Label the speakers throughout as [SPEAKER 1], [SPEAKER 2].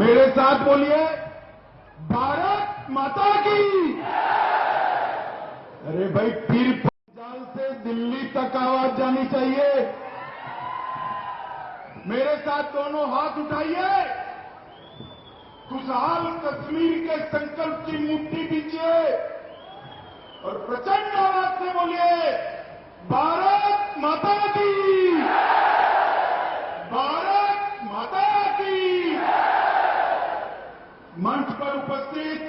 [SPEAKER 1] मेरे साथ बोलिए, भारत माता की। अरे भाई, पीर पंजाल से दिल्ली तक आवाज जानी चाहिए। मेरे साथ दोनों हाथ उठाइए, खुशहाल कश्मीर के संकल्प की मुट्ठी दीजिए और प्रचंड आवाज से बोलिए, भारत माता की, भारत माता की। मंच पर उपस्थित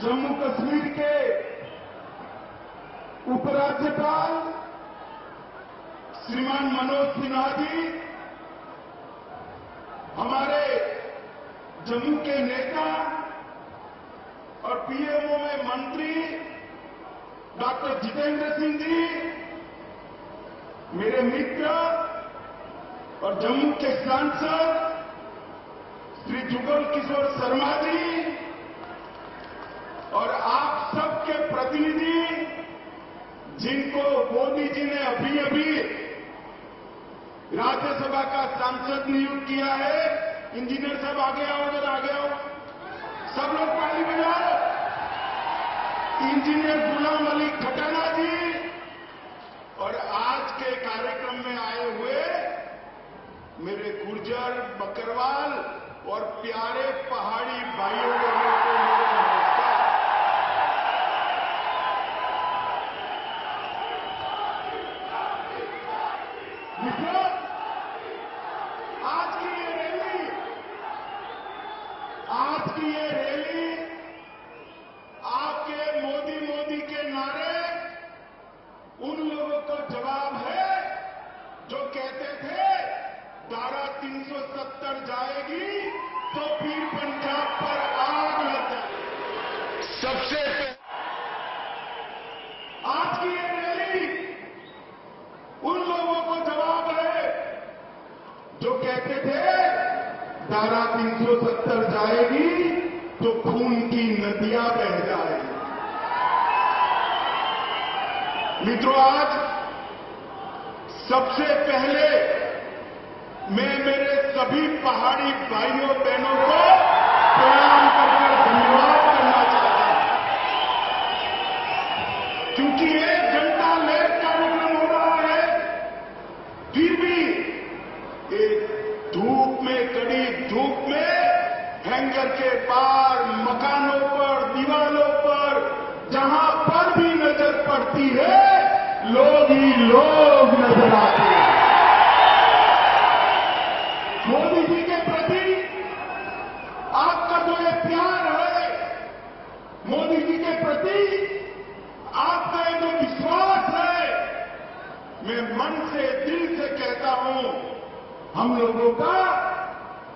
[SPEAKER 1] जम्मू कश्मीर के उपराज्यपाल श्रीमान मनोज सिन्हा जी, हमारे जम्मू के नेता और पीएमओ में मंत्री डॉक्टर जितेंद्र सिंह जी, मेरे मित्र और जम्मू के सांसद श्री जुगल किशोर शर्मा जी और आप सबके प्रतिनिधि, जिनको मोदी जी ने अभी अभी राज्यसभा का सांसद नियुक्त किया है। इंजीनियर साहब आगे आओ, उधर आगे आओ, सब लोग ताली बजाओ। इंजीनियर गुलाम अली खटाना जी और आज के कार्यक्रम में आए हुए मेरे गुर्जर, बकरवाल और प्यारे पहाड़ी भाइयों को मेरा नमस्कार। मित्रों, आज की ये रैली आपके मोदी के नारे उन लोगों को जवाब है जो कहते थे धारा 370 जाएगी तो फिर पंजाब पर आग लग जाएगी। सबसे आज की ये रैली उन लोगों को जवाब है जो कहते थे धारा 370 जाएगी तो खून की नदियां बह जाएगी। मित्रों, आज सबसे पहले मैं मेरे सभी पहाड़ी भाइयों बहनों को प्रणाम कर धन्यवाद करना चाहता हूं, क्योंकि एक घंटा लेट कार्यक्रम हो रहा है, फिर भी एक धूप में, कड़ी धूप में, हैंगर के पार, मकानों पर, दीवारों पर, जहां पर भी नजर पड़ती है, लोग ही लोग नजर आते हैं। मोदी जी के प्रति आपका जो ये प्यार है, मोदी जी के प्रति आपका ये जो विश्वास है, मैं मन से, दिल से कहता हूं, हम लोगों का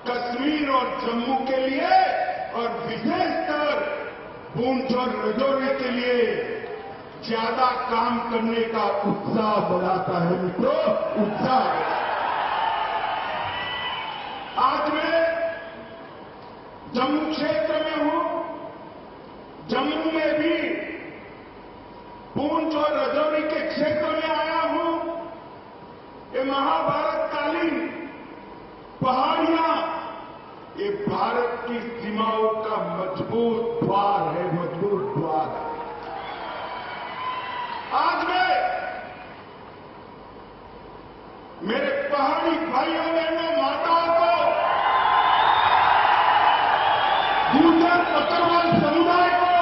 [SPEAKER 1] कश्मीर और जम्मू के लिए और विशेषकर पूंछ और राजौरी के लिए ज्यादा काम करने का उत्साह बढ़ाता है। मित्रों, उत्साह। आज मैं जम्मू क्षेत्र में हूं, जम्मू में भी पूंछ और राजौरी के क्षेत्र में आया हूं। ये महाभारतकालीन पहाड़ियां, ये भारत की सीमाओं का मजबूत द्वार है, मजबूत द्वार है। आज मैं मेरे पहाड़ी भाइयों बहनों, माताओं को, गुर्जर बकरवाल समुदाय को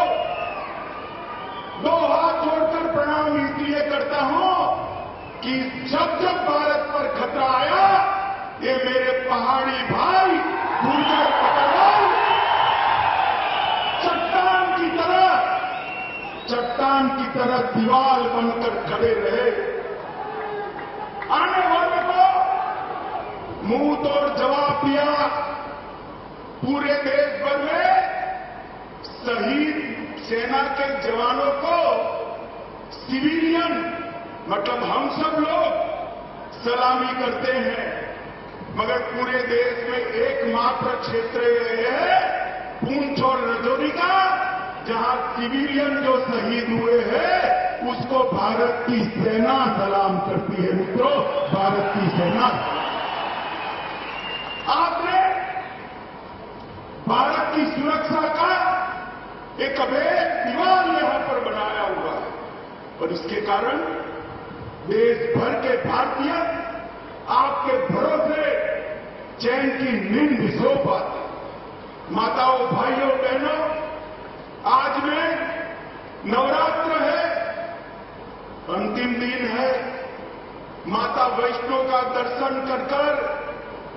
[SPEAKER 1] दो हाथ जोड़कर प्रणाम इसलिए करता हूं कि जब जब भारत पर खतरा आया, ये मेरे पहाड़ी भाई गुर्जर बकरवाल चट्टान की तरह दीवार बनकर खड़े रहे। आने वाले को मुंह तोड़ जवाब दिया। पूरे देश भर में शहीद सेना के जवानों को सिविलियन, मतलब हम सब लोग सलामी करते हैं, मगर पूरे देश में एकमात्र क्षेत्र यह है पूंछ और राजौरी का, जहां सिविलियन जो शहीद हुए हैं उसको भारत की सेना सलाम करती है। मित्रों, भारत की सेना। आपने सुरक्षा का एक अभेद दीवार यहां पर बनाया हुआ है और इसके कारण देश भर के भारतीय आपके भरोसे चैन की नींद भी सो पाते। माताओं, भाइयों, बहनों, आज में नवरात्र है, अंतिम दिन है। माता वैष्णो का दर्शन कर कर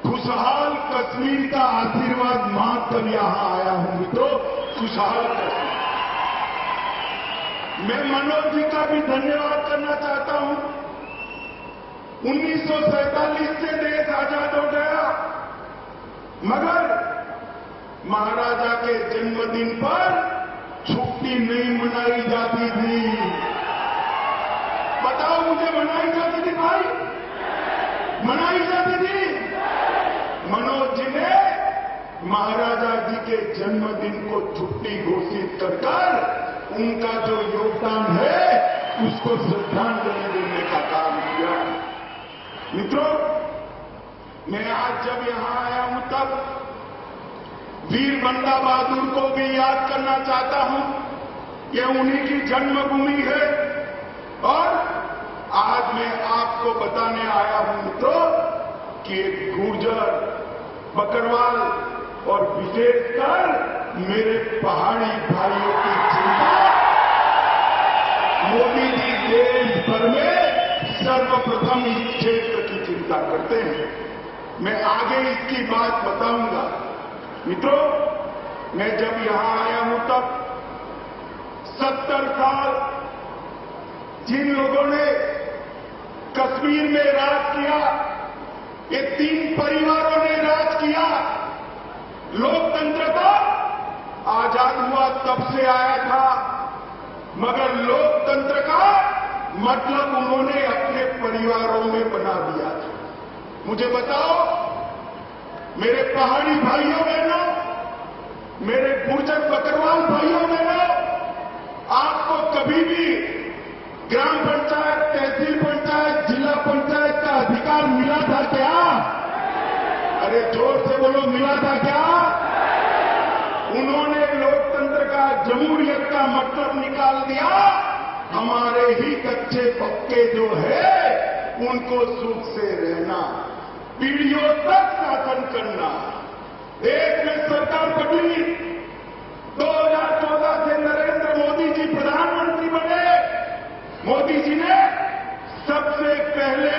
[SPEAKER 1] खुशहाल कश्मीर का आशीर्वाद मांगकर यहां आया हूं मित्रों, खुशहाल कश्मीर। मैं मनोज जी का भी धन्यवाद करना चाहता हूं। 1947 से देश आजाद हो गया, मगर महाराजा के जन्मदिन पर छुट्टी नहीं मनाई जाती थी। बताओ मुझे, मनाई जाती थी भाई? मनाई जाती थी। मनोज जी ने महाराजा जी के जन्मदिन को छुट्टी घोषित कर उनका जो योगदान है उसको श्रद्धांजलि देने का काम किया। मित्रों, मैं आज जब यहां आया हूं तब वीर बंदा बहादुर को भी याद करना चाहता हूं। यह उन्हीं की जन्मभूमि है और आज मैं आपको बताने आया हूं मित्रों कि एक गुर्जर, बकरवाल और विशेषकर मेरे पहाड़ी भाइयों की चिंता मोदी जी देश भर में सर्वप्रथम इस क्षेत्र की चिंता करते हैं। मैं आगे इसकी बात बताऊंगा। मित्रों, मैं जब यहां आया हूं तब 70 साल जिन लोगों ने कश्मीर में राज किया, ये 3 परिवारों ने राज किया। लोकतंत्र का आजाद हुआ तब से आया था, मगर लोकतंत्र का मतलब उन्होंने अपने परिवारों में बना दिया था। मुझे बताओ मेरे पहाड़ी भाइयों बहनों, मेरे गुर्जर बकरवाल भाइयों बहनों, आपको कभी भी ग्राम पंचायत, तहसील पंचायत, जिला पंचायत का अधिकार मिला था क्या? अरे जोर से बोलो, मिला था क्या? उन्होंने लोकतंत्र का, जमहूरियत का मतलब निकाल दिया। हमारे ही कच्चे पक्के जो है उनको सुख से रहना, पीढ़ियों तक शासन करना। देश में सरकार बदली, 2014 से नरेंद्र मोदी जी प्रधानमंत्री बने। मोदी जी ने सबसे पहले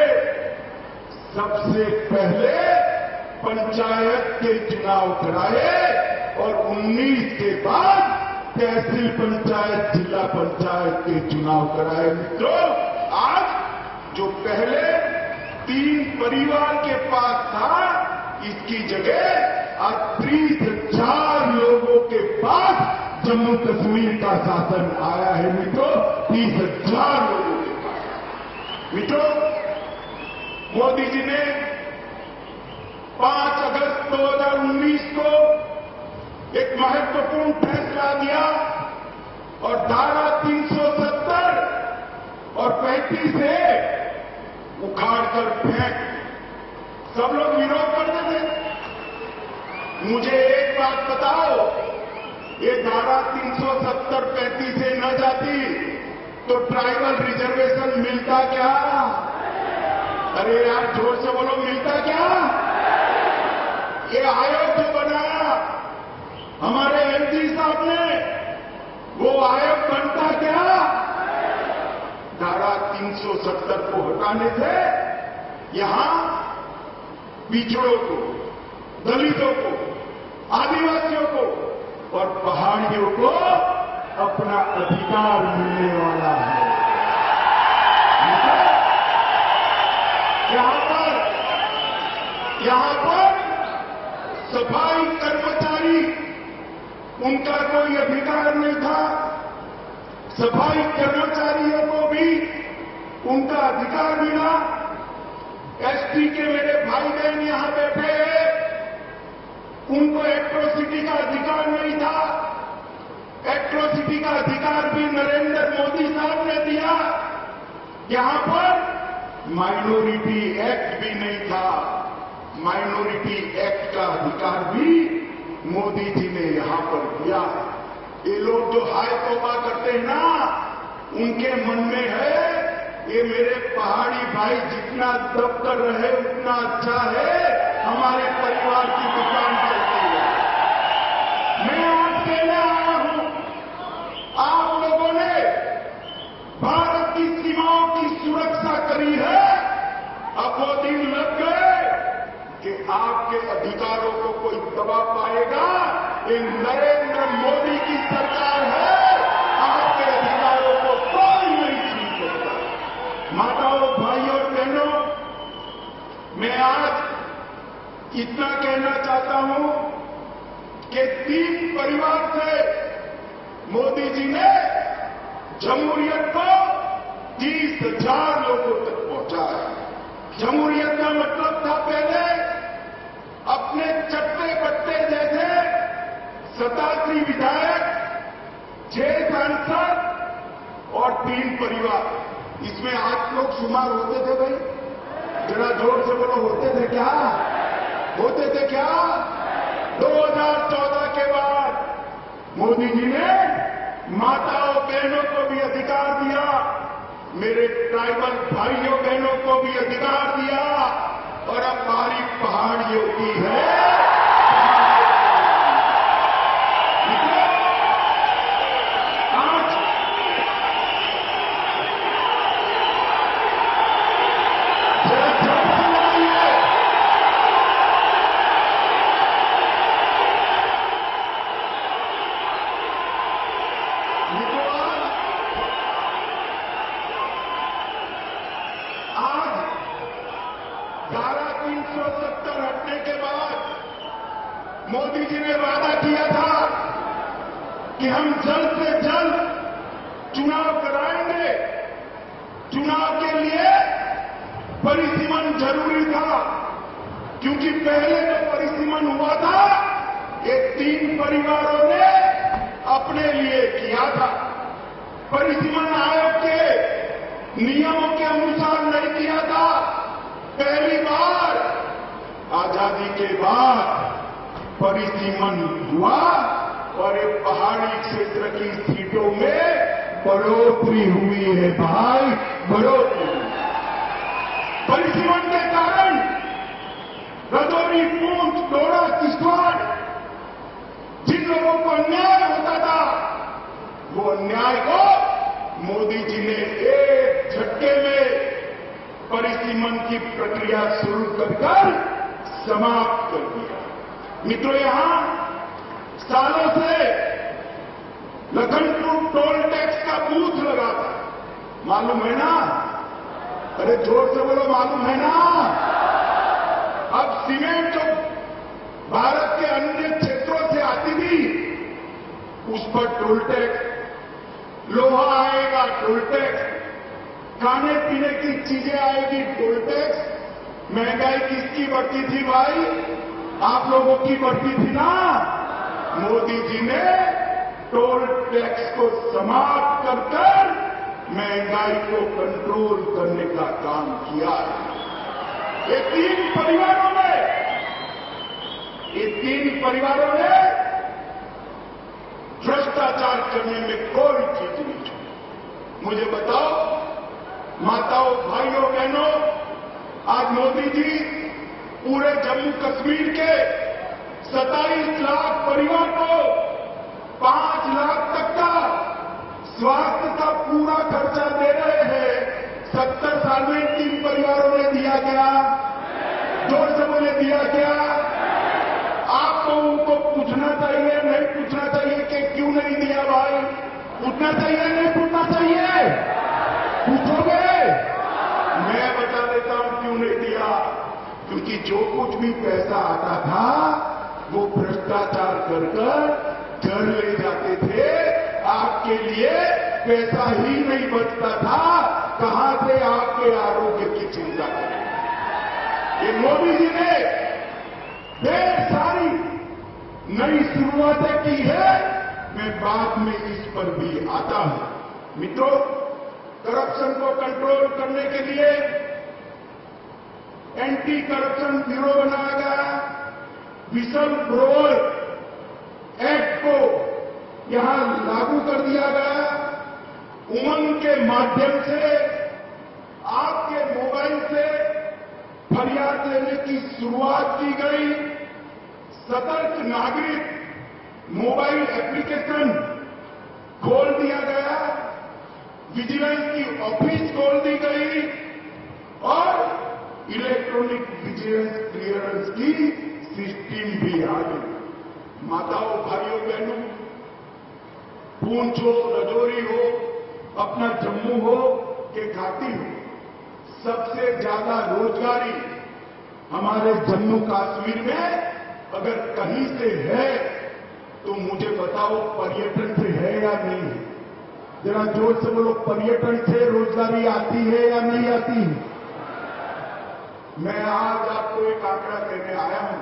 [SPEAKER 1] पंचायत के चुनाव कराए और 19 के बाद तहसील पंचायत, जिला पंचायत के चुनाव कराए। मित्रों, आज जो पहले 3 परिवार के पास था, इसकी जगह आज 30,000 लोगों के पास जम्मू कश्मीर का शासन आया है। मित्रों, 30,000 लोगों के पास। मित्रों, मोदी जी ने 5 अगस्त 2019 को एक महत्वपूर्ण फैसला दिया और धारा 370 और 35 से उखाड़कर फेंक। सब लोग विरोध करते थे। मुझे एक बात बताओ, ये धारा 370, 35 से न जाती तो ट्राइबल रिजर्वेशन मिलता क्या? अरे यार जोर से बोलो, मिलता क्या? ये आयोग जो बनाया हमारे एमपी साहब ने, वो आयोग बनता क्या? धारा 370 को हटाने से यहां पिछड़ों को, दलितों को, आदिवासियों को और पहाड़ियों को अपना अधिकार मिलने वाला है। यहां पर सफाई कर्मचारी, उनका कोई अधिकार नहीं था। सफाई कर्मचारियों को भी उनका अधिकार मिला। एसटी के मेरे भाई बहन यहां बैठे हैं, उनको एट्रोसिटी का अधिकार नहीं था। एट्रोसिटी का अधिकार भी नरेंद्र मोदी साहब ने दिया। यहां पर माइनॉरिटी एक्ट भी नहीं था। माइनॉरिटी एक्ट का अधिकार भी मोदी जी ने यहां पर किया है। ये लोग जो हाय तौबा करते हैं ना, उनके मन में है ये मेरे पहाड़ी भाई जितना दब कर रहे उतना अच्छा है, हमारे परिवार की दुकान चलती है। मैं आज कहने आया हूं, आप लोगों ने भारत की सीमाओं की सुरक्षा करी है। अब वो दिन लग गए कि आपके अधिकारों को कोई दबा पाएगा। ये नरेंद्र मोदी की सरकार है, आपके अधिकारों को कोई नहीं छीन सकता। माताओं, भाइयों और बहनों, मैं आज इतना कहना चाहता हूं कि 3 परिवार से मोदी जी ने जमहूरियत को 30,000 लोगों तक पहुंचाया। जमहूरियत का मतलब था पहले अपने चट्टे बट्टे जैसे 87 विधायक, 6 सांसद और 3 परिवार। इसमें 8 लोग शुमार होते थे भाई, जरा जोर से बोलो, होते थे क्या? होते थे क्या? 2014 के बाद मोदी जी ने माताओं बहनों को भी अधिकार दिया, मेरे ट्राइबल भाइयों बहनों को भी अधिकार दिया, और अब हमारी पहाड़ियों की है। आज धारा 370 हटने के बाद मोदी जी ने वादा किया था कि हम जल्द से जल्द चुनाव कराएंगे। चुनाव के लिए परिसीमन जरूरी था, क्योंकि पहले जो परिसीमन हुआ था ये 3 परिवारों ने अपने लिए किया था। परिसीमन आयोग के नियमों के अनुसार नहीं किया था। पहली बार आजादी के बाद परिसीमन हुआ और एक पहाड़ी क्षेत्र की सीटों में बढ़ोतरी हुई है भाई, बढ़ोतरी। परिसीमन के कारण रजौरी, पूंछ, डोडा, किश्तवाड़ जिन लोगों को अन्याय होता था, वो अन्याय को मोदी जी ने एक झटके में परिसीमन की प्रक्रिया शुरू कर समाप्त कर दिया। मित्रों, यहां सालों से लखनपुर टोल टैक्स का बूथ लगा था, मालूम है ना? अरे जोर से बोलो, मालूम है ना? अब सीमेंट जो भारत के अन्य क्षेत्रों से आती थी उस पर टोल टैक्स, लोहा आएगा टोल टैक्स, खाने पीने की चीजें आएगी टोल टैक्स। महंगाई किसकी बढ़ती थी भाई? आप लोगों की बढ़ती थी ना। मोदी जी ने टोल टैक्स को समाप्त कर महंगाई को कंट्रोल करने का काम किया है। ये 3 परिवारों ने भ्रष्टाचार करने में कोई चीज नहीं छोड़ी। मुझे बताओ माताओं, भाइयों, बहनों, आज मोदी जी पूरे जम्मू कश्मीर के 27 लाख परिवार को 5 लाख तक का स्वास्थ्य का पूरा खर्चा दे रहे हैं। 70 साल में 3 परिवारों ने दिया क्या? जोर से बोले, दिया क्या? आपको उनको पूछना चाहिए, नहीं पूछना चाहिए कि क्यों नहीं दिया भाई? पूछना चाहिए, नहीं पूछना चाहिए? पूछोगे? मैं बता देता हूं क्यों नहीं दिया। क्योंकि जो कुछ भी पैसा आता था वो भ्रष्टाचार कर घर ले जाते थे। आपके लिए पैसा ही नहीं बचता था, कहां से आपके आरोग्य की चिंता करें? ये मोदी जी ने ढेर सारी नई शुरुआतें की है, मैं बाद में इस पर भी आता हूं। मित्रों, करप्शन को कंट्रोल करने के लिए एंटी करप्शन ब्यूरो बनाया गया। विसल ब्रोअर एक्ट को यहां लागू कर दिया गया। उमंग के माध्यम से आपके मोबाइल से फरियाद लेने की शुरुआत की गई। सतर्क नागरिक मोबाइल एप्लीकेशन खोल दिया गया, विजिलेंस की ऑफिस खोल दी गई और इलेक्ट्रॉनिक विजिलेंस क्लियरेंस की सिस्टम भी आ गई। माताओं, भाइयों, बहनों, पूंछ हो, राजौरी हो, अपना जम्मू हो कि घाटी हो, सबसे ज्यादा रोजगारी हमारे जम्मू कश्मीर में अगर कहीं से है तो मुझे बताओ पर्यटन से है या नहीं है? जरा जोर से बोलो, पर्यटन से रोजगारी आती है या नहीं आती? मैं आज आपको एक आंकड़ा कहने आया हूं।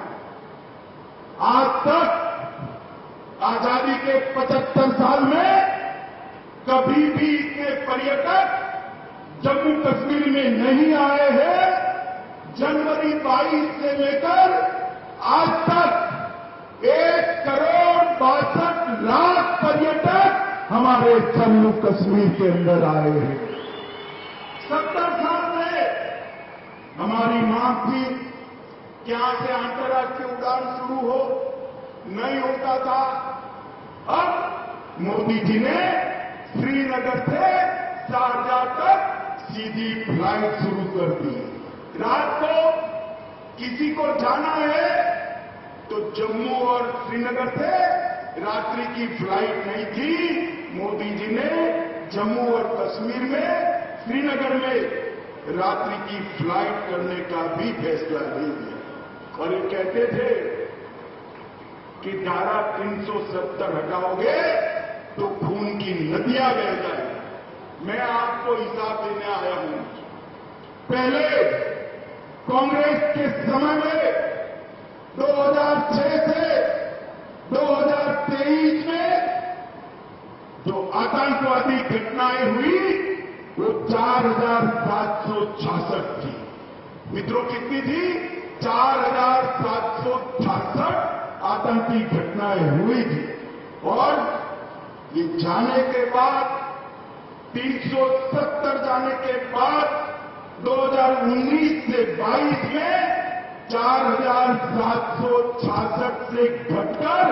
[SPEAKER 1] आज तक आजादी के 75 साल में कभी भी इतने पर्यटक जम्मू कश्मीर में नहीं आए हैं। जनवरी 22 से लेकर आज तक 1,62,00,000 पर्यटक हमारे जम्मू कश्मीर के अंदर आए हैं। 70 साल में हमारी मांग थी कि यहां से अंतर्राष्ट्रीय उड़ान शुरू हो, नहीं होता था। अब मोदी जी ने श्रीनगर से शारजाह तक सीधी फ्लाइट शुरू कर दी। रात को किसी को जाना है तो जम्मू और श्रीनगर से रात्रि की फ्लाइट नहीं थी। मोदी जी ने जम्मू और कश्मीर में, श्रीनगर में रात्रि की फ्लाइट करने का भी फैसला ले लिया। और ये कहते थे कि धारा 370 हटाओगे तो खून की नदियां बह जाएंगी। मैं आपको हिसाब देने आया हूं। पहले कांग्रेस के समय में 2006 से 2023 में जो आतंकवादी घटनाएं हुई वो 4,766 थी। मित्रों, कितनी थी? 4,766 आतंकी घटनाएं हुई थी। और ये जाने के बाद 370 जाने के बाद 2019 से 22 में 4,766 से घटकर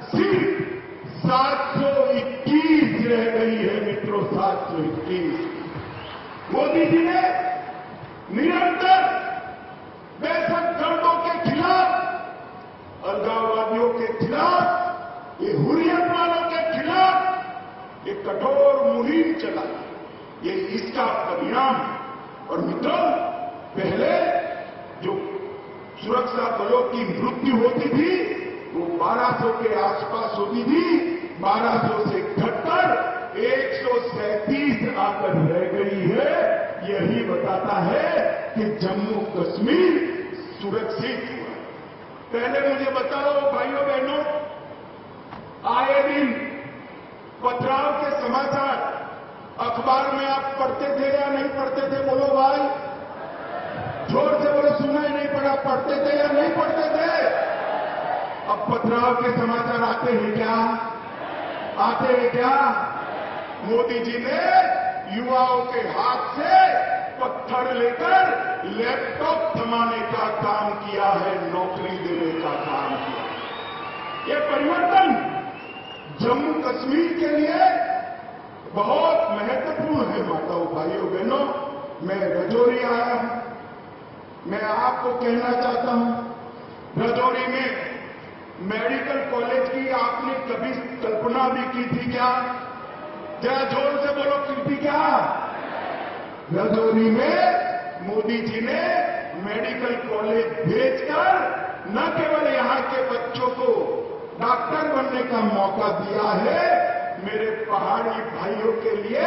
[SPEAKER 1] सिर्फ 721 रह गई है। मित्रों, 721। मोदी जी ने निरंतर दहशतगर्दों के खिलाफ, अलगाववादियों के खिलाफ, ये हुर्रियत वालों के खिलाफ एक कठोर मुहिम चलाई। ये इसका परिणाम है। और मित्रों, पहले जो सुरक्षा बलों की मृत्यु होती थी वो 1200 के आसपास होती थी। 1200 से घटकर 137 आकर रह गई है। यही बताता है कि जम्मू कश्मीर सुरक्षित हुआ। पहले मुझे बताओ भाइयों बहनों, आए दिन पथराव के समाचार अखबार में आप पढ़ते थे या नहीं पढ़ते थे? बोलो भाई, जोर से बोलो। सुना ही नहीं पड़ा? पढ़ते थे या नहीं पढ़ते थे? अब पथराव के समाचार आते हैं क्या? आते हैं क्या? मोदी जी ने युवाओं के हाथ से पत्थर लेकर लैपटॉप थमाने का काम किया है, नौकरी देने का काम किया। ये परिवर्तन जम्मू कश्मीर के लिए बहुत महत्वपूर्ण है। माताओं, भाइयों, बहनों, मैं राजौरी आया हूं। मैं आपको कहना चाहता हूं, राजौरी में मेडिकल कॉलेज की आपने कभी कल्पना भी की थी क्या? जरा जोर से बोलो, की थी क्या? राजौरी में मोदी जी ने मेडिकल कॉलेज भेजकर न केवल यहां के बच्चों को डॉक्टर बनने का मौका दिया है, मेरे पहाड़ी भाइयों के लिए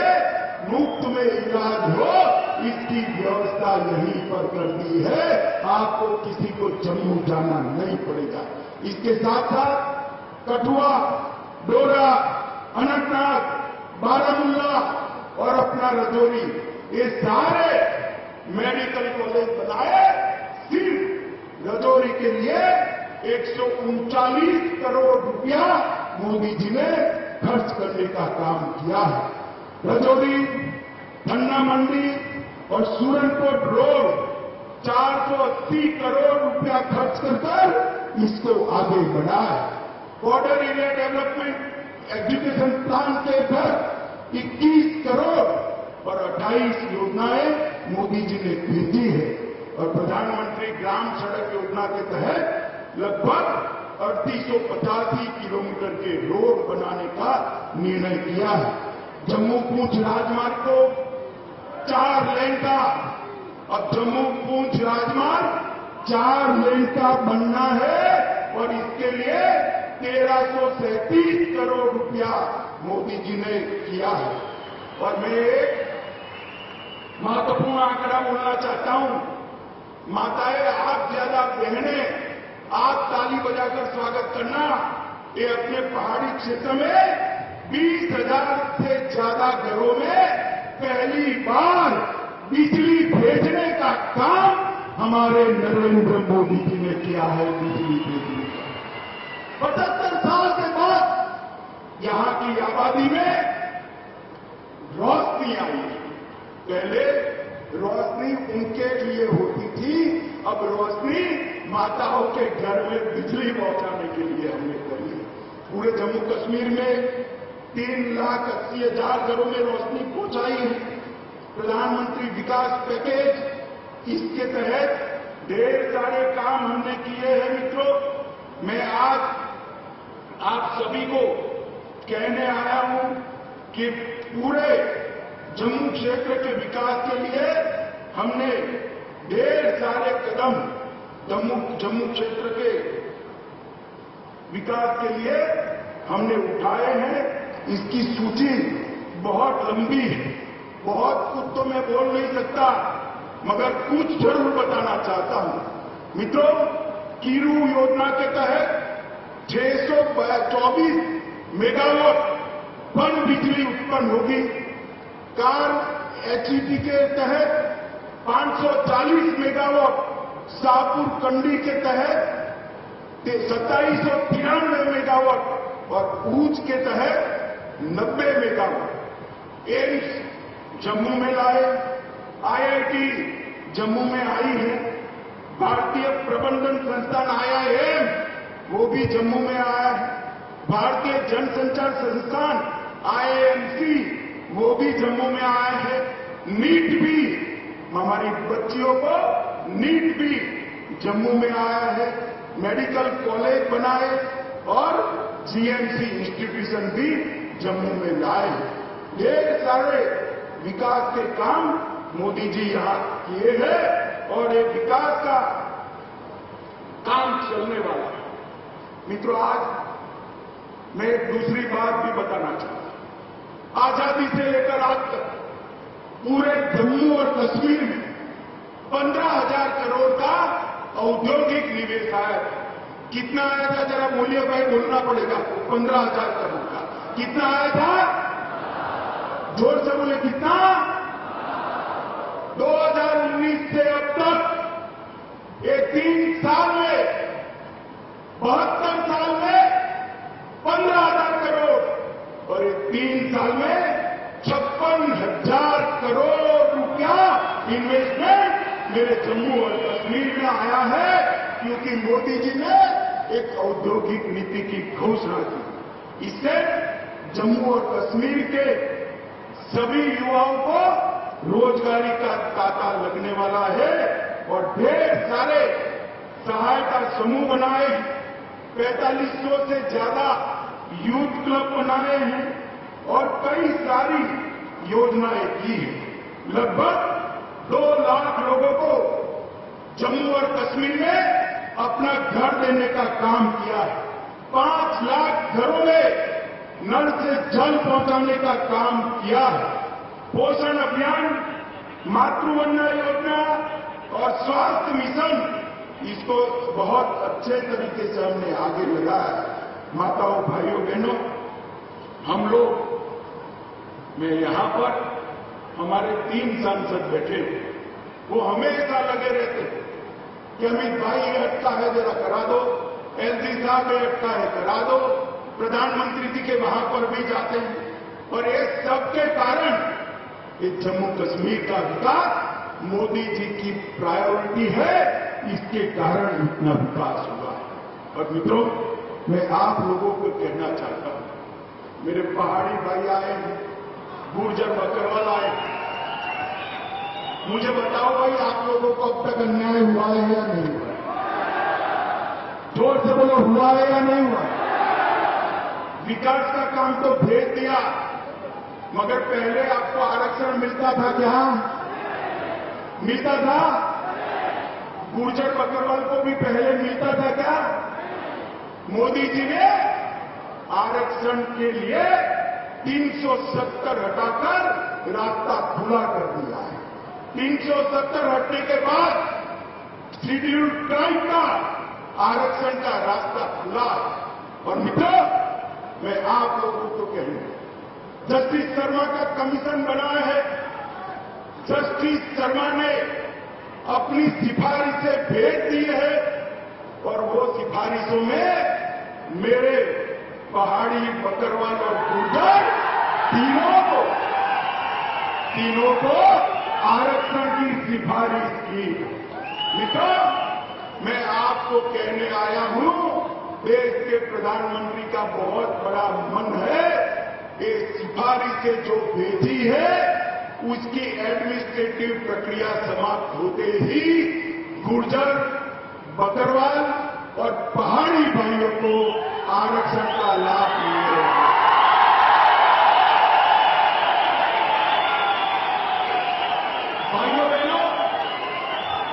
[SPEAKER 1] मुफ्त में इलाज हो इसकी व्यवस्था यहीं पर कर दी है। आपको किसी को जम्मू जाना नहीं पड़ेगा। इसके साथ साथ कठुआ, डोडा, अनंतनाग, बारामूला और अपना राजौरी, ये सारे मेडिकल कॉलेज बनाए सिर्फ राजौरी के लिए 139 करोड़ रुपया मोदी जी ने खर्च करने का काम किया है। रजौरी, धन्ना मंडी और सूरनकोट रोड 480 करोड़ रुपया खर्च कर इसको आगे बढ़ाया। Border area development education plan के तहत 21 करोड़ और 28 योजनाएं मोदी जी ने भेजी है और प्रधानमंत्री ग्राम सड़क योजना के तहत लगभग 3885 किलोमीटर के रोड बनाने का निर्णय किया है। जम्मू पूंछ राजमार्ग को 4 लेन का, अब जम्मू पूंछ राजमार्ग 4 लेन का बनना है और इसके लिए 1337 करोड़ रुपया मोदी जी ने किया है। और मैं एक महत्वपूर्ण आंकड़ा बोलना चाहता हूं। माताएं, आप ज्यादा बहनें, आप ताली बजाकर स्वागत करना। ये अपने पहाड़ी क्षेत्र में 20,000 से ज्यादा घरों में पहली बार बिजली भेजने का काम हमारे नरेंद्र मोदी जी ने किया है। बिजली भेजने का 75 साल के बाद यहां की आबादी में रोशनी आई है। पहले रोशनी उनके लिए होती थी, अब रोशनी माताओं के घर में बिजली पहुंचाने के लिए हमने करी है। पूरे जम्मू कश्मीर में 3,80,000 घरों में रोशनी पहुंचाई है। प्रधानमंत्री विकास पैकेज, इसके तहत ढेर सारे काम हमने किए हैं। मित्रों, मैं आज आप सभी को कहने आया हूं कि पूरे जम्मू क्षेत्र के विकास के लिए हमने ढेर सारे कदम जम्मू क्षेत्र के विकास के लिए हमने उठाए हैं। इसकी सूची बहुत लंबी है, बहुत कुछ तो मैं बोल नहीं सकता, मगर कुछ जरूर बताना चाहता हूं। मित्रों, कीरू योजना के तहत 624 मेगावाट पन बिजली उत्पन्न होगी। कार एचईटी के तहत 540 मेगावाट, शाहपुर कंडी के तहत 2793 मेगावाट और ऊंच के तहत 90 मेगावाट। एम्स जम्मू में लाए, आईआईटी जम्मू में आई है, भारतीय प्रबंधन संस्थान IIM वो भी जम्मू में आया है, भारतीय जनसंचार संस्थान IIMC वो भी जम्मू में आया है। नीट भी, हमारी बच्चियों को नीट भी जम्मू में आया है। मेडिकल कॉलेज बनाए और GMC इंस्टीट्यूशन भी जम्मू में लाए। ढेर सारे विकास के काम मोदी जी यहां किए हैं और ये विकास का काम चलने वाला है। मित्रों, आज मैं एक दूसरी बात भी बताना चाहता हूं। आजादी से लेकर आज तक पूरे जम्मू और कश्मीर में 15,000 करोड़ का औद्योगिक निवेश आया। कितना आया था जरा बोलिए भाई, बोलना पड़ेगा। 15,000 करोड़ का कितना आया था? जोर से बोले, कितना? 2019 से अब तक ये 3 साल में 72 साल में 15,000 करोड़ और ये 3 साल में 56,000 करोड़ रुपया इन्वेस्टमेंट मेरे जम्मू और कश्मीर में आया है, क्योंकि मोदी जी ने एक औद्योगिक नीति की घोषणा की। इससे जम्मू और कश्मीर के सभी युवाओं को रोजगारी का तांता लगने वाला है और ढेर सारे सहायता समूह बनाए, 4500 से ज्यादा यूथ क्लब बनाए हैं और कई सारी योजनाएं की हैं। लगभग 2 लाख लोगों को जम्मू और कश्मीर में अपना घर देने का काम किया है। 5 लाख घरों में नल से जल पहुंचाने का काम किया है। पोषण अभियान, मातृवंदना योजना और स्वास्थ्य मिशन, इसको बहुत अच्छे तरीके से हमने आगे लगाया है। माताओं, भाइयों, बहनों, हम लोग मैं यहां पर हमारे 3 सांसद बैठे, वो हमेशा लगे रहते कि अमित भाई ये अटका है, जरा करा दो, एलजी साहब का करा दो, प्रधानमंत्री जी के वहां पर भी जाते हैं। और ये सबके कारण ये जम्मू कश्मीर का विकास मोदी जी की प्रायोरिटी है, इसके कारण इतना विकास हुआ है। और मित्रों, मैं आप लोगों को कहना चाहता हूं, मेरे पहाड़ी भाई आए, गुर्जर बकरवाल आए, मुझे बताओ भाई, आप लोगों को अब तक अन्याय हुआ है या नहीं हुआ? जोर से बोलो, हुआ है या नहीं हुआ? विकास का काम तो भेज दिया, मगर पहले आपको आरक्षण मिलता था क्या? मिलता था? गुर्जर बकरवाल को भी पहले मिलता था क्या? मोदी जी ने आरक्षण के लिए 370 हटाकर रास्ता खुला कर दिया है। 370 हटने के बाद शेड्यूल्ड ट्राइब का आरक्षण का रास्ता खुला। और मित्रों, मैं आप लोगों को कहूंगा, जस्टिस शर्मा का कमीशन बना है। जस्टिस शर्मा ने अपनी सिफारिशें भेज दी है और वो सिफारिशों में मेरे पहाड़ी, बकरवाल और गुर्जर तीनों को आरक्षण की सिफारिश की। मित्रों, मैं आपको कहने आया हूं, देश के प्रधानमंत्री का बहुत बड़ा मन है, ये सिफारिशें जो भेजी है उसकी एडमिनिस्ट्रेटिव प्रक्रिया समाप्त होते ही गुर्जर, बकरवाल और पहाड़ी भाइयों को आरक्षण का लाभ मिलेगा। भाइयों बहनों,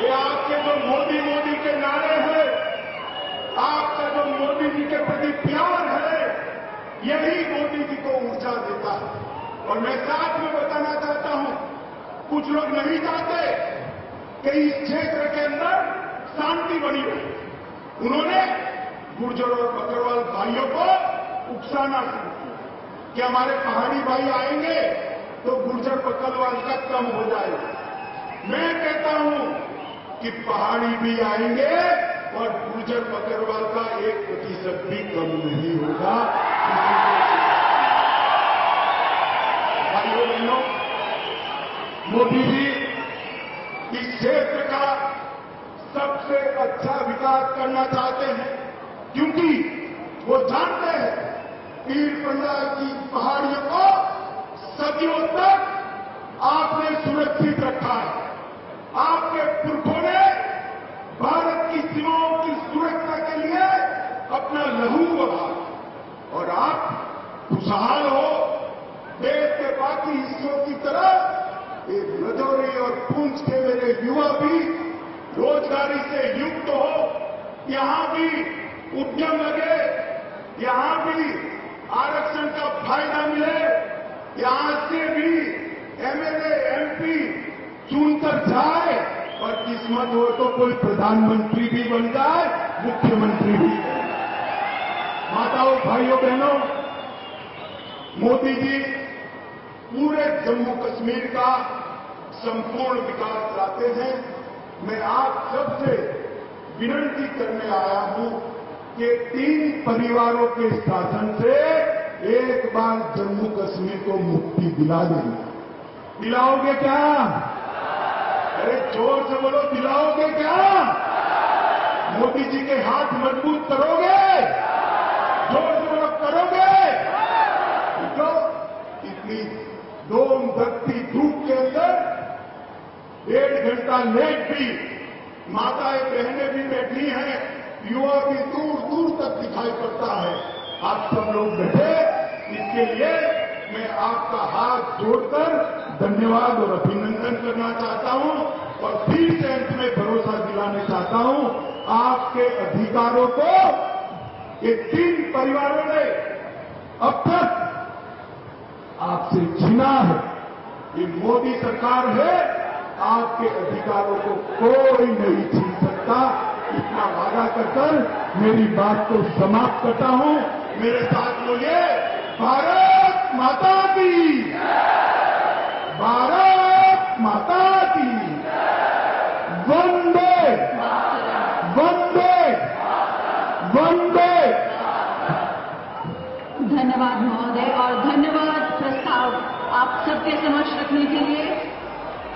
[SPEAKER 1] ये आपके जो मोदी मोदी के नारे हैं, आपका जो मोदी जी के प्रति प्यार है, यही मोदी जी को ऊर्जा देता है। और मैं साथ में बताना चाहता हूं, कुछ लोग नहीं चाहते कि इस क्षेत्र के अंदर शांति बनी रहे। उन्होंने गुर्जर और बकरवाल भाइयों को उकसाना शुरू किया कि हमारे पहाड़ी भाई आएंगे तो गुर्जर बकरवाल का कम हो जाएगा। मैं कहता हूं कि पहाड़ी भी आएंगे और गुर्जर बकरवाल का 1% भी कम नहीं होगा। भाइयों बहनों, मोदी जी इस क्षेत्र का सबसे अच्छा विकास करना चाहते हैं, क्योंकि वो जानते हैं पीर पंजाल की पहाड़ियों को सदियों तक आपने सुरक्षित रखा है। आपके पुरखों ने भारत की सीमाओं की सुरक्षा के लिए अपना लहू बहा, और आप खुशहाल हो। देश के बाकी हिस्सों की तरह एक रजौरी और पुंछ के मेरे युवा भी रोजगारी से युक्त हो, यहां भी उद्यम लगे, यहां भी आरक्षण का फायदा मिले, यहां से भी एमएलए, एमपी चुनकर जाए और किस्मत हो तो कोई प्रधानमंत्री भी बन जाए, मुख्यमंत्री भी। माताओं, भाइयों, बहनों, मोदी जी पूरे जम्मू कश्मीर का संपूर्ण विकास चाहते हैं। मैं आप सबसे विनती करने आया हूं कि 3 परिवारों के शासन से एक बार जम्मू कश्मीर को मुक्ति दिला देंगे। दिलाओगे क्या? अरे जोर से बोलो, दिलाओगे क्या? मोदी जी के हाथ मजबूत करोगे? जोर से बोलो, करोगे? जो इतनी दोम धरती धूप के अंदर 1.5 घंटा लेट भी माताएं बहनें भी बैठी हैं, युवा भी दूर दूर तक दिखाई पड़ता है। आप सब लोग बैठे, इसके लिए मैं आपका हाथ जोड़कर धन्यवाद और अभिनंदन करना चाहता हूं और फिर से अंत में भरोसा दिलाना चाहता हूं, आपके अधिकारों को ये 3 परिवारों ने अब तक आपसे छीना है। ये मोदी सरकार है, आपके अधिकारों को कोई नहीं छीन सकता। इतना वादा कर मेरी बात को समाप्त करता हूं। मेरे साथ बोलिए, भारत माता की, भारत माता की, वंदे वंदे वंदे।
[SPEAKER 2] धन्यवाद महोदय और धन्यवाद प्रस्ताव आप सबके समक्ष रखने के लिए।